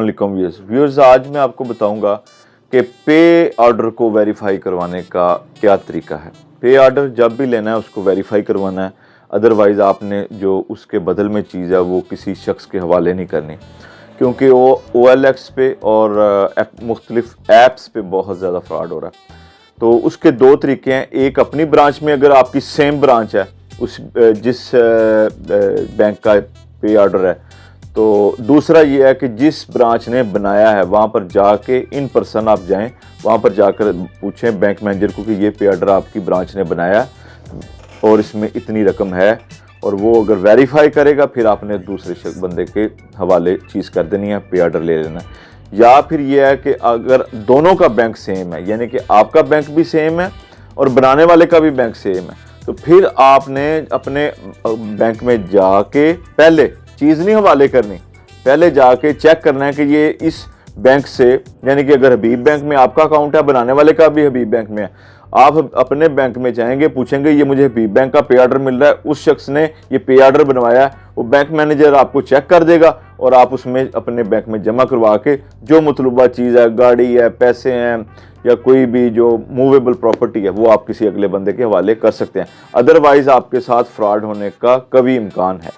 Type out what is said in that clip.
वालेकुम व्यूअर्स, आज मैं आपको बताऊंगा कि पे ऑर्डर को वेरीफाई करवाने का क्या तरीका है। पे ऑर्डर जब भी लेना है उसको वेरीफाई करवाना है, अदरवाइज़ आपने जो उसके बदल में चीज़ है वो किसी शख्स के हवाले नहीं करनी, क्योंकि वो OLX पे और मुख्तलिफ ऐप्स पे बहुत ज़्यादा फ्रॉड हो रहा है। तो उसके दो तरीके हैं। एक, अपनी ब्रांच में अगर आपकी सेम ब्रांच है उस जिस बैंक का पे ऑर्डर है, तो दूसरा ये है कि जिस ब्रांच ने बनाया है वहाँ पर जाके इन पर्सन आप जाएं, वहाँ पर जाकर पूछें बैंक मैनेजर को कि ये पे ऑर्डर आपकी ब्रांच ने बनाया है और इसमें इतनी रकम है, और वो अगर वेरीफाई करेगा फिर आपने दूसरे बंदे के हवाले चीज़ कर देनी है, पे ऑर्डर ले लेना है। या फिर ये है कि अगर दोनों का बैंक सेम है, यानी कि आपका बैंक भी सेम है और बनाने वाले का भी बैंक सेम है, तो फिर आपने अपने बैंक में जाके पहले चीज़ नहीं हवाले करनी, पहले जाके चेक करना है कि ये इस बैंक से, यानी कि अगर हबीब बैंक में आपका अकाउंट है, बनाने वाले का भी हबीब बैंक में है, आप अपने बैंक में जाएंगे, पूछेंगे ये मुझे हबीब बैंक का पे ऑर्डर मिल रहा है, उस शख्स ने ये पे ऑर्डर बनवाया है, वो बैंक मैनेजर आपको चेक कर देगा और आप उसमें अपने बैंक में जमा करवा के जो मतलूबा चीज़ है, गाड़ी है, पैसे हैं या कोई भी जो मूवेबल प्रॉपर्टी है, वो आप किसी अगले बंदे के हवाले कर सकते हैं। अदरवाइज़ आपके साथ फ्रॉड होने का कभी इम्कान है।